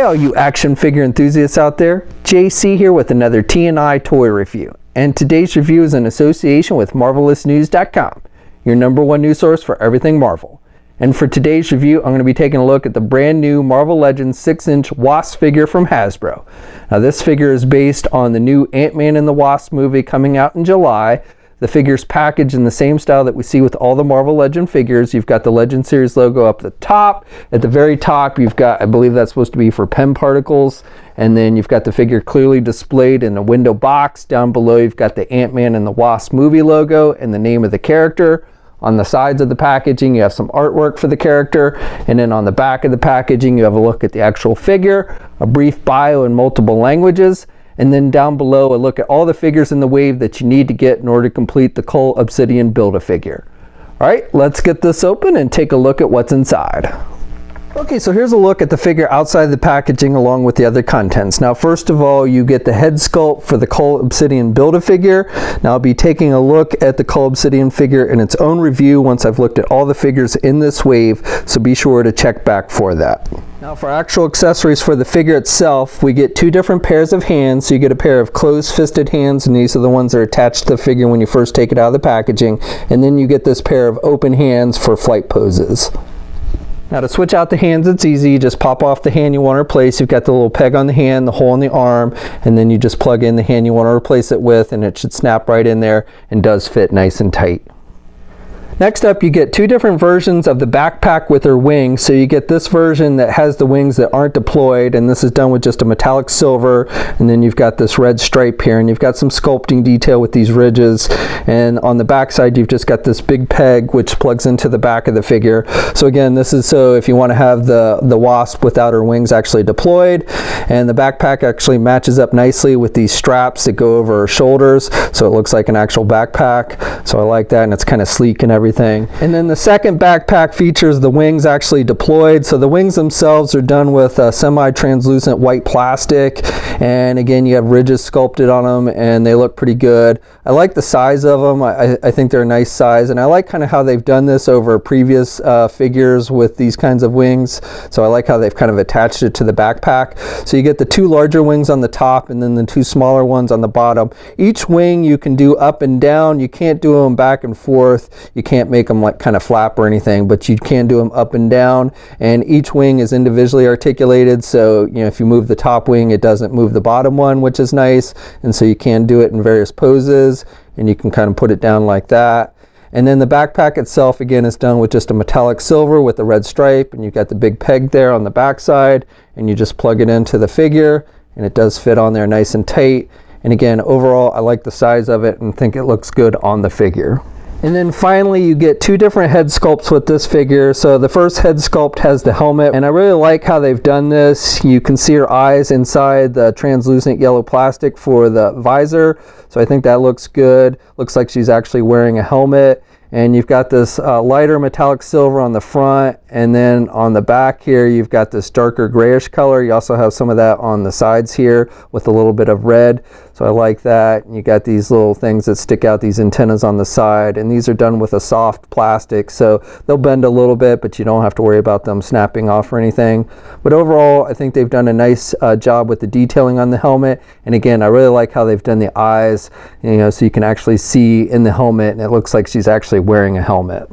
all you action figure enthusiasts out there, JC here with another T&I toy review. And today's review is in association with MarvelousNews.com, your #1 news source for everything Marvel. And for today's review, I'm going to be taking a look at the brand new Marvel Legends 6-inch Wasp figure from Hasbro. Now this figure is based on the new Ant-Man and the Wasp movie coming out in July. The figure's packaged in the same style that we see with all the Marvel Legend figures. You've got the Legend Series logo up the top. At the very top, you've got, I believe that's supposed to be for pen particles. And then you've got the figure clearly displayed in a window box. Down below, you've got the Ant-Man and the Wasp movie logo and the name of the character. On the sides of the packaging, you have some artwork for the character. And then on the back of the packaging, you have a look at the actual figure, a brief bio in multiple languages. And then down below, a look at all the figures in the wave that you need to get in order to complete the Cull-Obsidian Build-A-Figure. All right, let's get this open and take a look at what's inside. Okay, so here's a look at the figure outside the packaging along with the other contents. Now, first of all, you get the head sculpt for the Cull-Obsidian Build-A-Figure. Now, I'll be taking a look at the Cull-Obsidian figure in its own review once I've looked at all the figures in this wave, so be sure to check back for that. Now for actual accessories for the figure itself, we get two different pairs of hands. So you get a pair of closed-fisted hands, and these are the ones that are attached to the figure when you first take it out of the packaging. And then you get this pair of open hands for flight poses. Now to switch out the hands, it's easy. You just pop off the hand you want to replace. You've got the little peg on the hand, the hole in the arm, and then you just plug in the hand you want to replace it with, and it should snap right in there and does fit nice and tight. Next up, you get two different versions of the backpack with their wings. So you get this version that has the wings that aren't deployed, and this is done with just a metallic silver, and then you've got this red stripe here, and you've got some sculpting detail with these ridges, and on the back side you've just got this big peg which plugs into the back of the figure. So again, this is so if you want to have the Wasp without her wings actually deployed, and the backpack actually matches up nicely with these straps that go over her shoulders, so it looks like an actual backpack. So I like that, and it's kind of sleek and everything. And then the second backpack features the wings actually deployed. So the wings themselves are done with semi-translucent white plastic, and again you have ridges sculpted on them, and they look pretty good. I like the size of them. I think they're a nice size, and I like kind of how they've done this over previous figures with these kinds of wings. So I like how they've kind of attached it to the backpack. So you get the two larger wings on the top and then the two smaller ones on the bottom. Each wing you can do up and down. You can't do them back and forth. You can't make them like kind of flap or anything, but you can do them up and down, and each wing is individually articulated. So you know, if you move the top wing, it doesn't move the bottom one, which is nice, and so you can do it in various poses, and you can kind of put it down like that. And then the backpack itself again is done with just a metallic silver with a red stripe, and you've got the big peg there on the back side, and you just plug it into the figure, and it does fit on there nice and tight. And again, overall I like the size of it and think it looks good on the figure. And then finally you get two different head sculpts with this figure. So the first head sculpt has the helmet, and I really like how they've done this. You can see her eyes inside the translucent yellow plastic for the visor, so I think that looks good. Looks like she's actually wearing a helmet. And you've got this lighter metallic silver on the front, and then on the back here you've got this darker grayish color. You also have some of that on the sides here with a little bit of red, so I like that. And you got these little things that stick out, these antennas on the side, and these are done with a soft plastic, so they'll bend a little bit, but you don't have to worry about them snapping off or anything. But overall I think they've done a nice job with the detailing on the helmet, and again I really like how they've done the eyes, you know, so you can actually see in the helmet, and it looks like she's actually wearing a helmet.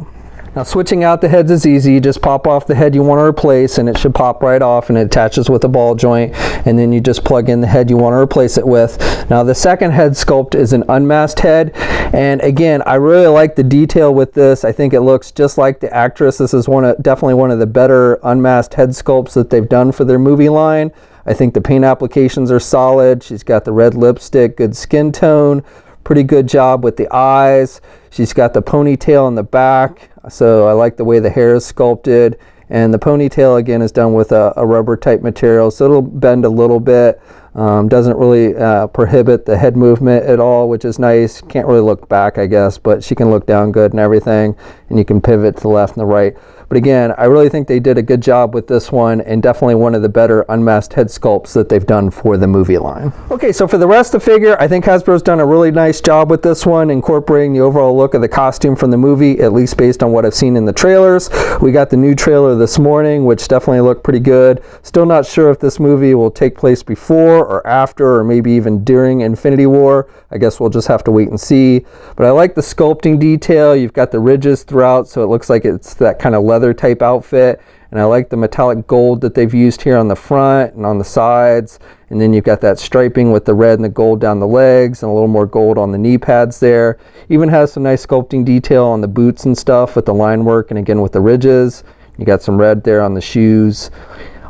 Now switching out the heads is easy. You just pop off the head you want to replace, and it should pop right off, and it attaches with a ball joint, and then you just plug in the head you want to replace it with. Now the second head sculpt is an unmasked head, and again I really like the detail with this. I think it looks just like the actress. This is definitely one of the better unmasked head sculpts that they've done for their movie line. I think the paint applications are solid. She's got the red lipstick, good skin tone, pretty good job with the eyes. She's got the ponytail in the back, so I like the way the hair is sculpted, and the ponytail again is done with a rubber type material, so it'll bend a little bit. Doesn't really prohibit the head movement at all, which is nice. Can't really look back, I guess, but she can look down good and everything, and you can pivot to the left and the right. But again, I really think they did a good job with this one, and definitely one of the better unmasked head sculpts that they've done for the movie line. Okay, so for the rest of the figure, I think Hasbro's done a really nice job with this one, incorporating the overall look of the costume from the movie, at least based on what I've seen in the trailers. We got the new trailer this morning, which definitely looked pretty good. Still not sure if this movie will take place before or after, or maybe even during Infinity War. I guess we'll just have to wait and see. But I like the sculpting detail. You've got the ridges throughout, so it looks like it's that kind of leather type outfit. And I like the metallic gold that they've used here on the front and on the sides. And then you've got that striping with the red and the gold down the legs and a little more gold on the knee pads there. Even has some nice sculpting detail on the boots and stuff with the line work and again with the ridges. You got some red there on the shoes.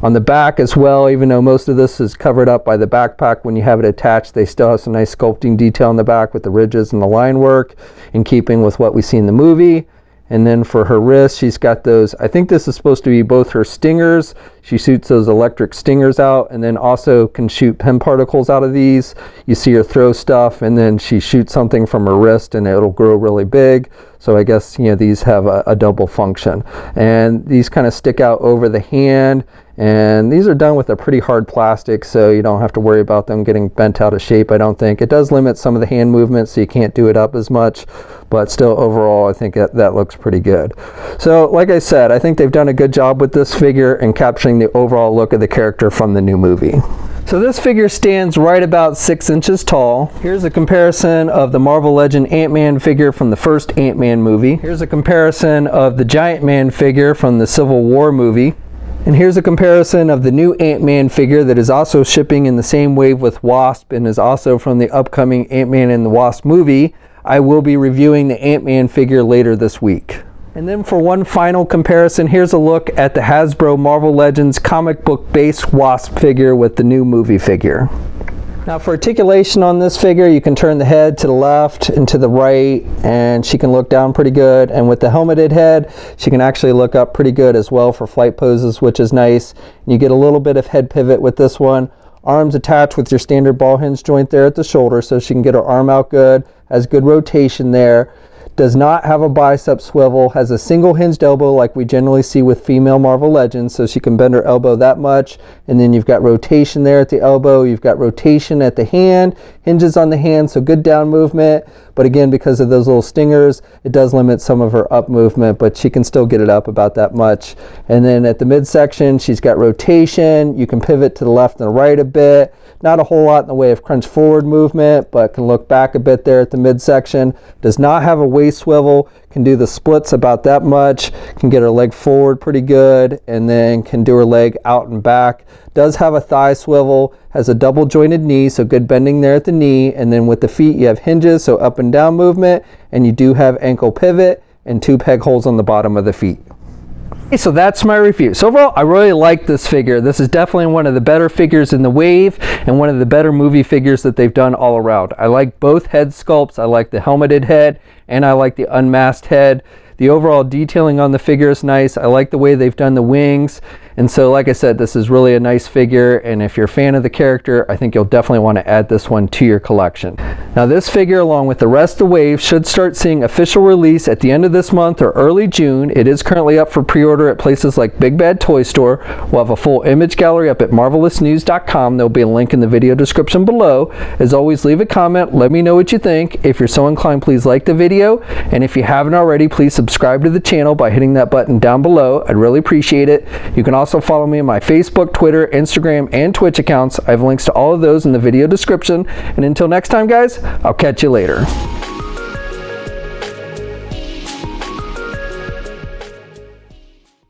On the back as well, even though most of this is covered up by the backpack, when you have it attached, they still have some nice sculpting detail on the back with the ridges and the line work in keeping with what we see in the movie. And then for her wrist, she's got those, I think this is supposed to be both her stingers. She shoots those electric stingers out and then also can shoot pen particles out of these. You see her throw stuff and then she shoots something from her wrist and it'll grow really big. So I guess, you know, these have a double function. And these kind of stick out over the hand. And these are done with a pretty hard plastic, so you don't have to worry about them getting bent out of shape, I don't think. It does limit some of the hand movement, so you can't do it up as much, but still overall I think that looks pretty good. So like I said, I think they've done a good job with this figure and capturing the overall look of the character from the new movie. So this figure stands right about 6 inches tall. Here's a comparison of the Marvel Legend Ant-Man figure from the first Ant-Man movie. Here's a comparison of the Giant Man figure from the Civil War movie. And here's a comparison of the new Ant-Man figure that is also shipping in the same wave with Wasp and is also from the upcoming Ant-Man and the Wasp movie. I will be reviewing the Ant-Man figure later this week. And then for one final comparison, here's a look at the Hasbro Marvel Legends comic book base Wasp figure with the new movie figure. Now for articulation on this figure, you can turn the head to the left and to the right, and she can look down pretty good. And with the helmeted head, she can actually look up pretty good as well for flight poses, which is nice. And you get a little bit of head pivot with this one. Arms attached with your standard ball hinge joint there at the shoulder, so she can get her arm out good. Has good rotation there. Does not have a bicep swivel, has a single hinged elbow like we generally see with female Marvel Legends, so she can bend her elbow that much. And then you've got rotation there at the elbow, you've got rotation at the hand, hinges on the hand, so good down movement. But again, because of those little stingers, it does limit some of her up movement, but she can still get it up about that much. And then at the midsection, she's got rotation. You can pivot to the left and the right a bit. Not a whole lot in the way of crunch forward movement, but can look back a bit there at the midsection. Does not have a waist swivel, can do the splits about that much, can get her leg forward pretty good, and then can do her leg out and back. Does have a thigh swivel, has a double jointed knee, so good bending there at the knee. And then with the feet, you have hinges, so up and down movement, and you do have ankle pivot and 2 peg holes on the bottom of the feet. Okay, so that's my review. So overall, I really like this figure. This is definitely one of the better figures in the wave and one of the better movie figures that they've done all around. I like both head sculpts. I like the helmeted head and I like the unmasked head. The overall detailing on the figure is nice. I like the way they've done the wings. And so, like I said, this is really a nice figure. And if you're a fan of the character, I think you'll definitely want to add this one to your collection. Now, this figure, along with the rest of the wave, should start seeing official release at the end of this month or early June. It is currently up for pre-order at places like Big Bad Toy Store. We'll have a full image gallery up at marvelousnews.com. There'll be a link in the video description below. As always, leave a comment. Let me know what you think. If you're so inclined, please like the video. And if you haven't already, please subscribe to the channel by hitting that button down below. I'd really appreciate it. You can also follow me on my Facebook, Twitter, Instagram, and Twitch accounts. I have links to all of those in the video description. And until next time, guys, I'll catch you later.